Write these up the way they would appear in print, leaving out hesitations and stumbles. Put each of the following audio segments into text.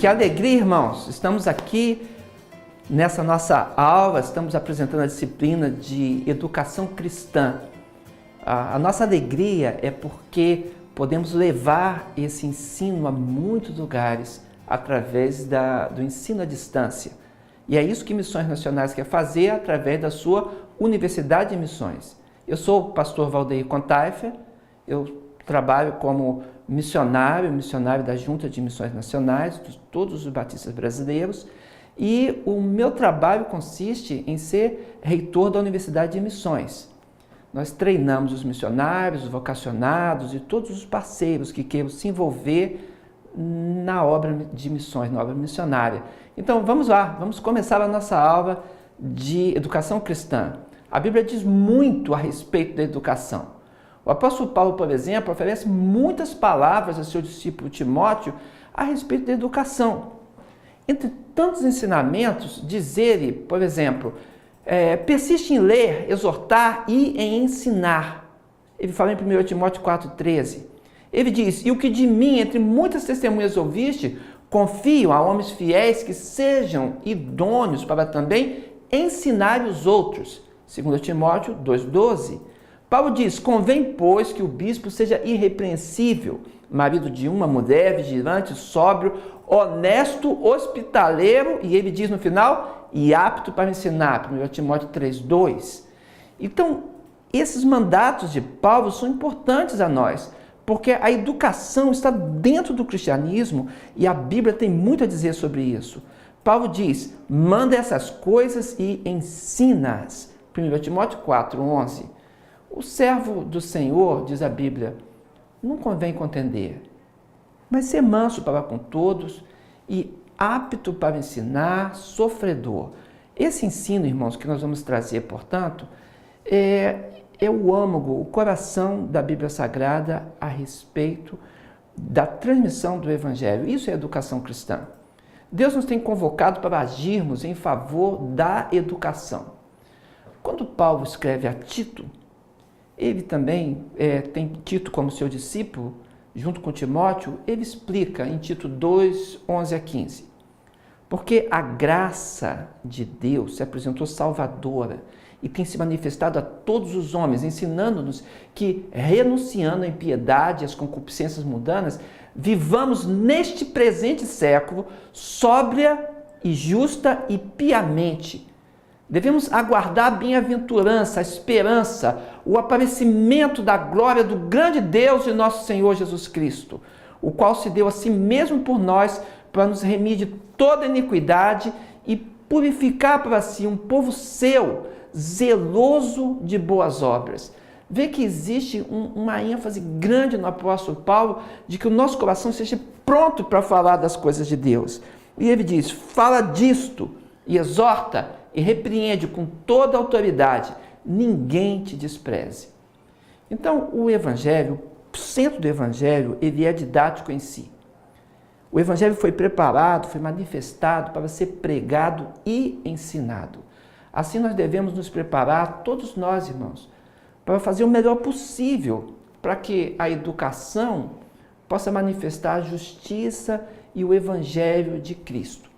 Que alegria, irmãos! Estamos aqui nessa nossa aula, estamos apresentando a disciplina de educação cristã. A nossa alegria é porque podemos levar esse ensino a muitos lugares através do ensino à distância. E é isso que Missões Nacionais quer fazer através da sua Universidade de Missões. Eu sou o pastor Valdeir Contaifer, eu trabalho como missionário da Junta de Missões Nacionais, de todos os batistas brasileiros, e o meu trabalho consiste em ser reitor da Universidade de Missões. Nós treinamos os missionários, os vocacionados e todos os parceiros que queiram se envolver na obra de missões, na obra missionária. Então vamos lá, vamos começar a nossa aula de educação cristã. A Bíblia diz muito a respeito da educação. O apóstolo Paulo, por exemplo, oferece muitas palavras a seu discípulo Timóteo a respeito da educação. Entre tantos ensinamentos, diz ele, por exemplo, persiste em ler, exortar e em ensinar. Ele fala em 1 Timóteo 4,13. Ele diz, e o que de mim, entre muitas testemunhas ouviste, confio a homens fiéis que sejam idôneos para também ensinar os outros. 2 Timóteo 2,12. Paulo diz, convém, pois, que o bispo seja irrepreensível, marido de uma mulher, vigilante, sóbrio, honesto, hospitaleiro, e ele diz no final, e apto para ensinar, 1 Timóteo 3,2. Então, esses mandatos de Paulo são importantes a nós, porque a educação está dentro do cristianismo e a Bíblia tem muito a dizer sobre isso. Paulo diz, manda essas coisas e ensina-as, 1 Timóteo 4,11. O servo do Senhor, diz a Bíblia, não convém contender, mas ser manso para com todos e apto para ensinar, sofredor. Esse ensino, irmãos, que nós vamos trazer, portanto, é o âmago, o coração da Bíblia Sagrada a respeito da transmissão do Evangelho. Isso é educação cristã. Deus nos tem convocado para agirmos em favor da educação. Quando Paulo escreve a Tito, ele também tem Tito como seu discípulo, junto com Timóteo, ele explica em Tito 2, 11 a 15. Porque a graça de Deus se apresentou salvadora e tem se manifestado a todos os homens, ensinando-nos que, renunciando à impiedade e às concupiscências mundanas, vivamos neste presente século sóbria e justa e piamente. Devemos aguardar a bem-aventurança, a esperança, o aparecimento da glória do grande Deus e nosso Senhor Jesus Cristo, o qual se deu a si mesmo por nós para nos remir de toda iniquidade e purificar para si um povo seu, zeloso de boas obras. Vê que existe uma ênfase grande no apóstolo Paulo de que o nosso coração esteja pronto para falar das coisas de Deus. E ele diz, fala disto e exorta e repreende com toda a autoridade, ninguém te despreze. Então, o Evangelho, o centro do Evangelho, ele é didático em si. O Evangelho foi preparado, foi manifestado para ser pregado e ensinado. Assim nós devemos nos preparar, todos nós, irmãos, para fazer o melhor possível para que a educação possa manifestar a justiça e o Evangelho de Cristo.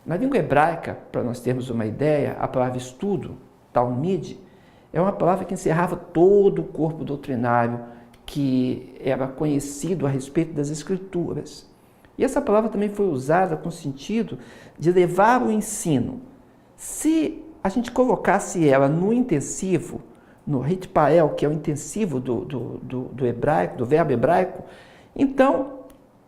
Na língua hebraica, para nós termos uma ideia, a palavra estudo, talmid, é uma palavra que encerrava todo o corpo doutrinário que era conhecido a respeito das Escrituras. E essa palavra também foi usada com o sentido de levar o ensino. Se a gente colocasse ela no intensivo, no ritpael, que é o intensivo do hebraico, do verbo hebraico, então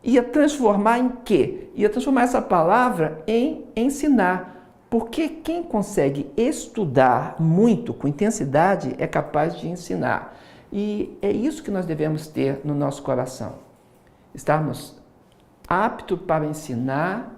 ia transformar em quê? Ia transformar essa palavra em ensinar. Porque quem consegue estudar muito, com intensidade, é capaz de ensinar. E é isso que nós devemos ter no nosso coração. Estarmos aptos para ensinar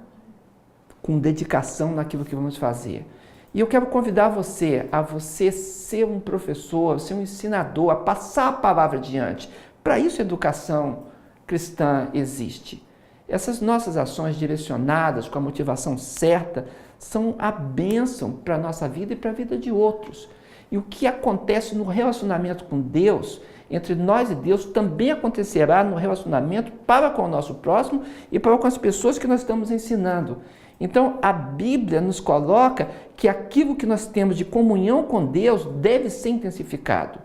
com dedicação naquilo que vamos fazer. E eu quero convidar você a você ser um professor, ser um ensinador, a passar a palavra adiante. Para isso a educação cristã existe. Essas nossas ações direcionadas com a motivação certa são a bênção para a nossa vida e para a vida de outros. E o que acontece no relacionamento com Deus, entre nós e Deus, também acontecerá no relacionamento para com o nosso próximo e para com as pessoas que nós estamos ensinando. Então, a Bíblia nos coloca que aquilo que nós temos de comunhão com Deus deve ser intensificado.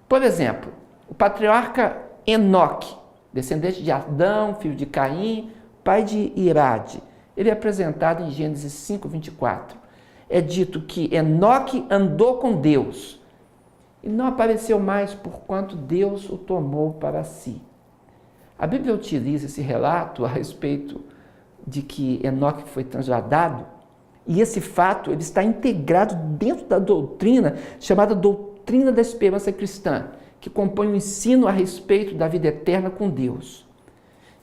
Por exemplo, o patriarca Enoque, descendente de Adão, filho de Caim, pai de Irade, ele é apresentado em Gênesis 5:24. É dito que Enoque andou com Deus e não apareceu mais porquanto Deus o tomou para si. A Bíblia utiliza esse relato a respeito de que Enoque foi transladado, e esse fato ele está integrado dentro da doutrina chamada doutrina da esperança cristã, que compõe o ensino a respeito da vida eterna com Deus.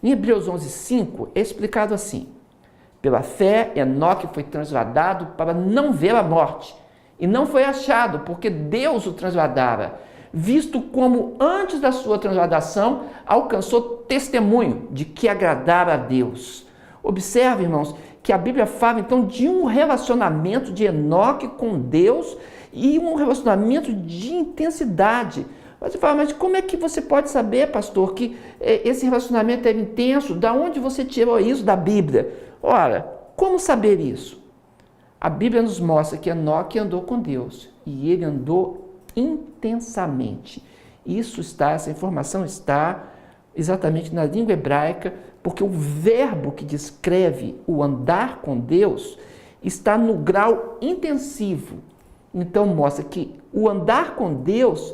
Em Hebreus 11:5 é explicado assim: pela fé, Enoque foi transladado para não ver a morte, e não foi achado, porque Deus o transladara, visto como antes da sua transladação alcançou testemunho de que agradara a Deus. Observe, irmãos, que a Bíblia fala então de um relacionamento de Enoque com Deus e um relacionamento de intensidade. Você fala, mas como é que você pode saber, pastor, que esse relacionamento é intenso? Da onde você tirou isso da Bíblia? Ora, como saber isso? A Bíblia nos mostra que Enoque andou com Deus e ele andou intensamente. Essa informação está exatamente na língua hebraica, porque o verbo que descreve o andar com Deus está no grau intensivo. Então mostra que o andar com Deus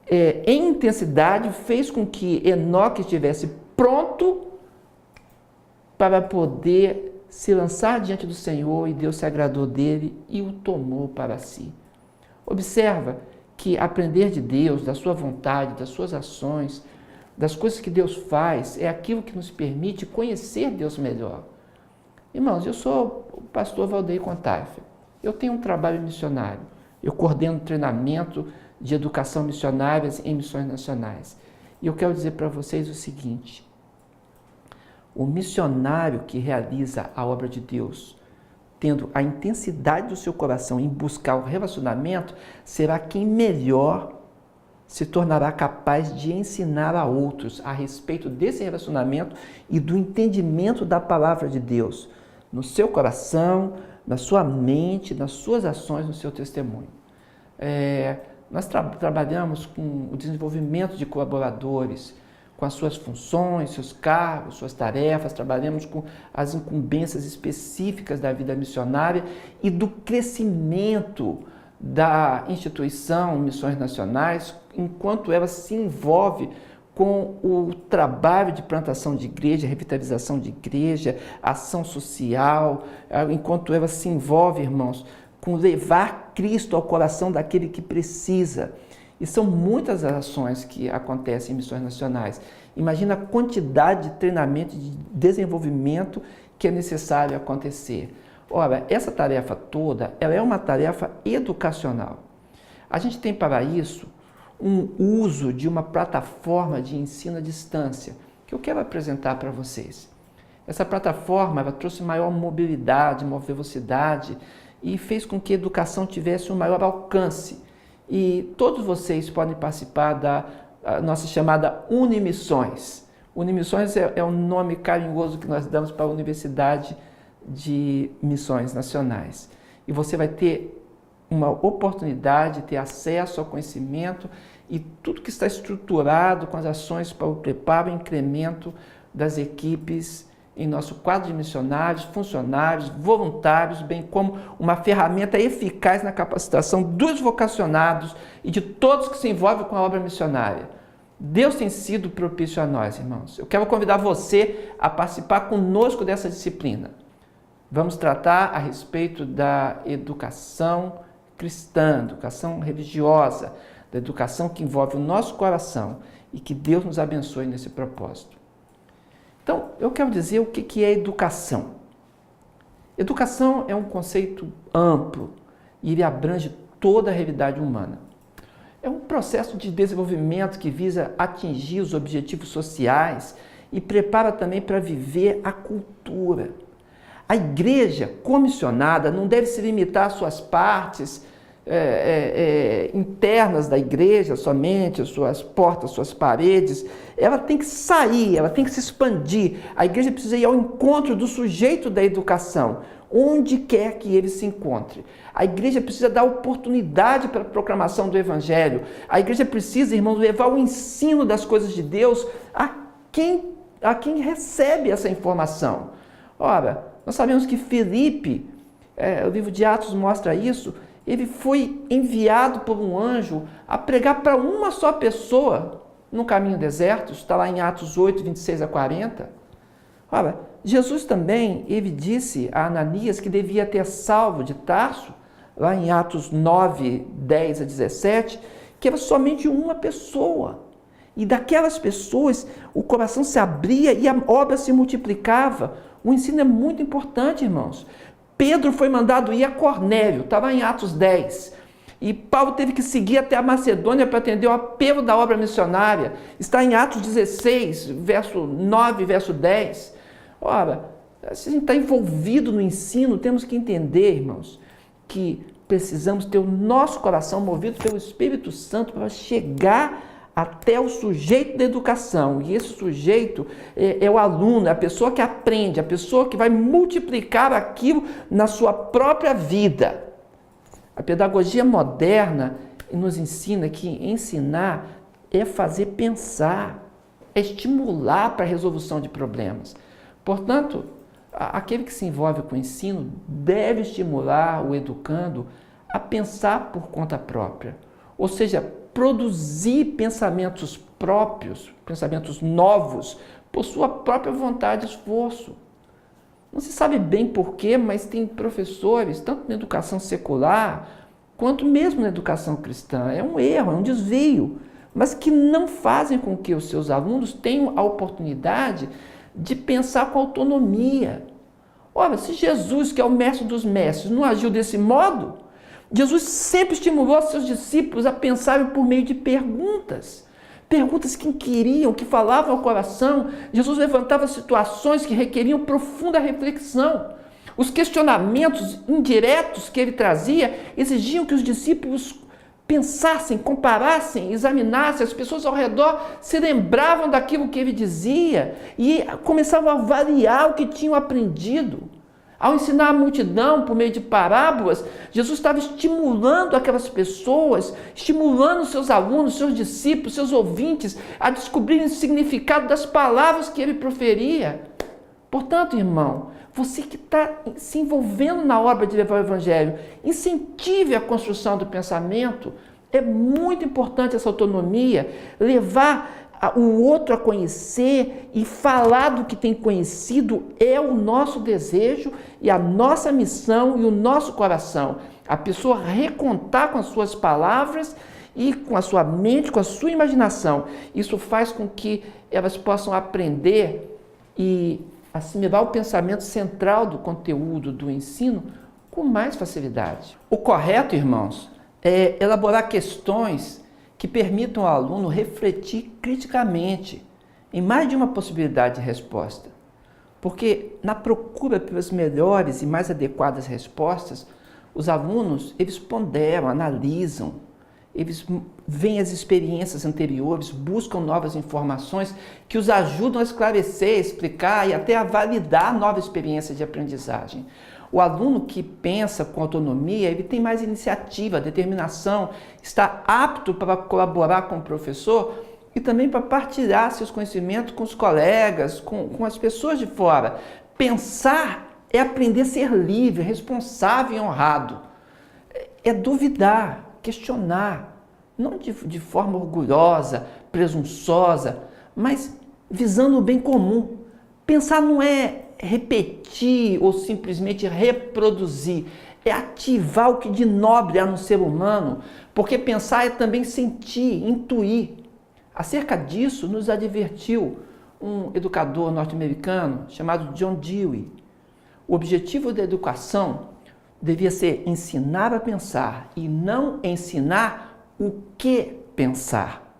em intensidade fez com que Enoque estivesse pronto para poder se lançar diante do Senhor, e Deus se agradou dele e o tomou para si. Observa que aprender de Deus, da sua vontade, das suas ações, das coisas que Deus faz, é aquilo que nos permite conhecer Deus melhor. Irmãos, eu sou o pastor Valdeir Contaifer. Eu tenho um trabalho missionário. Eu coordeno treinamento de educação missionária em missões nacionais. E eu quero dizer para vocês o seguinte: o missionário que realiza a obra de Deus, tendo a intensidade do seu coração em buscar o relacionamento, será quem melhor se tornará capaz de ensinar a outros a respeito desse relacionamento e do entendimento da palavra de Deus no seu coração, na sua mente, nas suas ações, no seu testemunho. Nós trabalhamos com o desenvolvimento de colaboradores, com as suas funções, seus cargos, suas tarefas, trabalhamos com as incumbências específicas da vida missionária e do crescimento da instituição Missões Nacionais, enquanto ela se envolve com o trabalho de plantação de igreja, revitalização de igreja, ação social, enquanto ela se envolve, irmãos, com levar Cristo ao coração daquele que precisa. E são muitas as ações que acontecem em missões nacionais. Imagina a quantidade de treinamento e de desenvolvimento que é necessário acontecer. Ora, essa tarefa toda, ela é uma tarefa educacional. A gente tem para isso um uso de uma plataforma de ensino à distância, que eu quero apresentar para vocês. Essa plataforma, ela trouxe maior mobilidade, maior velocidade e fez com que a educação tivesse um maior alcance. E todos vocês podem participar da nossa chamada Unimissões. Unimissões é um nome carinhoso que nós damos para a Universidade de Missões Nacionais. E você vai ter uma oportunidade de ter acesso ao conhecimento e tudo que está estruturado com as ações para o preparo e incremento das equipes em nosso quadro de missionários, funcionários, voluntários, bem como uma ferramenta eficaz na capacitação dos vocacionados e de todos que se envolvem com a obra missionária. Deus tem sido propício a nós, irmãos. Eu quero convidar você a participar conosco dessa disciplina. Vamos tratar a respeito da educação cristã, educação religiosa, da educação que envolve o nosso coração e que Deus nos abençoe nesse propósito. Então, eu quero dizer o que é educação. Educação é um conceito amplo e ele abrange toda a realidade humana. É um processo de desenvolvimento que visa atingir os objetivos sociais e prepara também para viver a cultura. A igreja comissionada não deve se limitar às suas partes internas da igreja somente, as suas portas, as suas paredes. Ela tem que sair, ela tem que se expandir. A igreja precisa ir ao encontro do sujeito da educação, onde quer que ele se encontre. A igreja precisa dar oportunidade para a proclamação do Evangelho. A igreja precisa, irmãos, levar o ensino das coisas de Deus a quem recebe essa informação. Ora, nós sabemos que Filipe, o livro de Atos mostra isso, ele foi enviado por um anjo a pregar para uma só pessoa no caminho deserto. Isso está lá em Atos 8, 26 a 40. Ora, Jesus também, ele disse a Ananias que devia ter salvo de Tarso, lá em Atos 9, 10 a 17, que era somente uma pessoa. E daquelas pessoas o coração se abria e a obra se multiplicava. O ensino é muito importante, irmãos. Pedro foi mandado ir a Cornélio, está lá em Atos 10. E Paulo teve que seguir até a Macedônia para atender o apelo da obra missionária. Está em Atos 16, verso 9, verso 10. Ora, se a gente está envolvido no ensino, temos que entender, irmãos, que precisamos ter o nosso coração movido pelo Espírito Santo para chegar até o sujeito da educação. E esse sujeito é o aluno, é a pessoa que aprende, a pessoa que vai multiplicar aquilo na sua própria vida. A pedagogia moderna nos ensina que ensinar é fazer pensar, é estimular para a resolução de problemas. Portanto, aquele que se envolve com o ensino deve estimular o educando a pensar por conta própria, ou seja, produzir pensamentos próprios, pensamentos novos, por sua própria vontade e esforço. Não se sabe bem porquê, mas tem professores, tanto na educação secular, quanto mesmo na educação cristã, é um erro, é um desvio, mas que não fazem com que os seus alunos tenham a oportunidade de pensar com autonomia. Ora, se Jesus, que é o mestre dos mestres, não agiu desse modo, Jesus sempre estimulou seus discípulos a pensarem por meio de perguntas. Perguntas que inquiriam, que falavam ao coração. Jesus levantava situações que requeriam profunda reflexão. Os questionamentos indiretos que ele trazia exigiam que os discípulos pensassem, comparassem, examinassem. As pessoas ao redor se lembravam daquilo que ele dizia e começavam a avaliar o que tinham aprendido. Ao ensinar a multidão por meio de parábolas, Jesus estava estimulando aquelas pessoas, estimulando seus alunos, seus discípulos, seus ouvintes a descobrirem o significado das palavras que ele proferia. Portanto, irmão, você que está se envolvendo na obra de levar o Evangelho, incentive a construção do pensamento. É muito importante essa autonomia, levar o outro a conhecer e falar do que tem conhecido é o nosso desejo e a nossa missão e o nosso coração. A pessoa recontar com as suas palavras e com a sua mente, com a sua imaginação. Isso faz com que elas possam aprender e assimilar o pensamento central do conteúdo do ensino com mais facilidade. O correto, irmãos, é elaborar questões que permitam ao aluno refletir criticamente em mais de uma possibilidade de resposta. Porque na procura pelas melhores e mais adequadas respostas, os alunos, eles ponderam, analisam, eles veem as experiências anteriores, buscam novas informações que os ajudam a esclarecer, explicar e até a validar a nova experiência de aprendizagem. O aluno que pensa com autonomia, ele tem mais iniciativa, determinação, está apto para colaborar com o professor e também para partilhar seus conhecimentos com os colegas, com as pessoas de fora. Pensar é aprender a ser livre, responsável e honrado. É duvidar, questionar, não de forma orgulhosa, presunçosa, mas visando o bem comum. Pensar não é repetir ou simplesmente reproduzir, é ativar o que de nobre há no ser humano, porque pensar é também sentir, intuir. Acerca disso nos advertiu um educador norte-americano chamado John Dewey. O objetivo da educação devia ser ensinar a pensar e não ensinar o que pensar.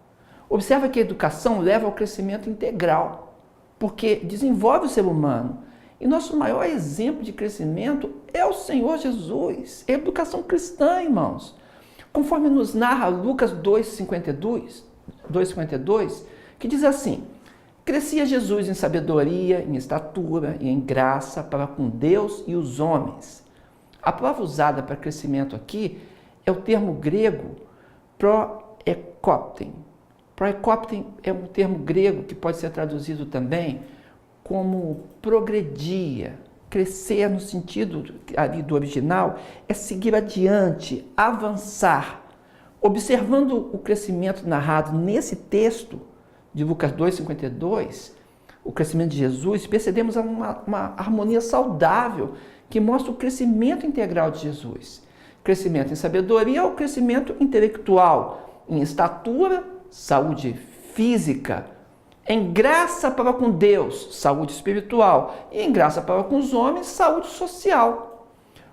Observa que a educação leva ao crescimento integral, porque desenvolve o ser humano. E nosso maior exemplo de crescimento é o Senhor Jesus, é a educação cristã, irmãos. conforme nos narra Lucas 2,52, que diz assim: crescia Jesus em sabedoria, em estatura e em graça para com Deus e os homens. A palavra usada para crescimento aqui é o termo grego proekopten. Proekopten é um termo grego que pode ser traduzido também como progredia. Crescer no sentido ali do original é seguir adiante, avançar. Observando o crescimento narrado nesse texto de Lucas 2,52, o crescimento de Jesus, percebemos uma harmonia saudável que mostra o crescimento integral de Jesus. Crescimento em sabedoria ou crescimento intelectual, em estatura, saúde física, em graça para com Deus, saúde espiritual, e em graça para com os homens, saúde social.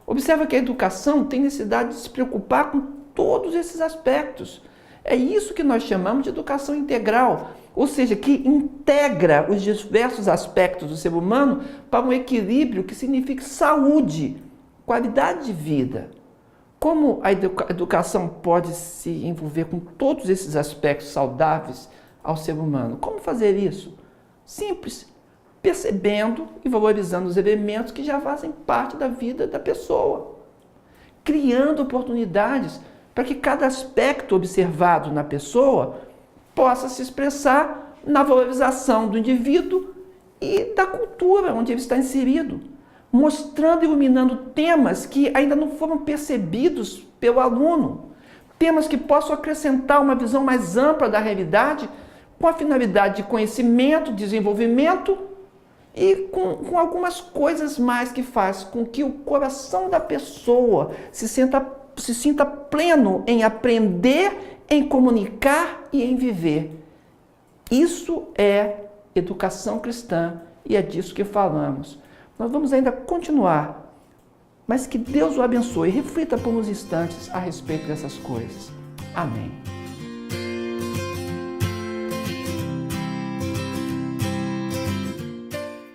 Observa que a educação tem necessidade de se preocupar com todos esses aspectos. É isso que nós chamamos de educação integral, ou seja, que integra os diversos aspectos do ser humano para um equilíbrio que signifique saúde, qualidade de vida. Como a educação pode se envolver com todos esses aspectos saudáveis ao ser humano? Como fazer isso? Simples, percebendo e valorizando os elementos que já fazem parte da vida da pessoa, criando oportunidades para que cada aspecto observado na pessoa possa se expressar na valorização do indivíduo e da cultura onde ele está inserido, mostrando e iluminando temas que ainda não foram percebidos pelo aluno, temas que possam acrescentar uma visão mais ampla da realidade com a finalidade de conhecimento, desenvolvimento e com algumas coisas mais que faz com que o coração da pessoa se sinta pleno em aprender, em comunicar e em viver. Isso é educação cristã e é disso que falamos. Nós vamos ainda continuar, mas que Deus o abençoe. Reflita por uns instantes a respeito dessas coisas. Amém.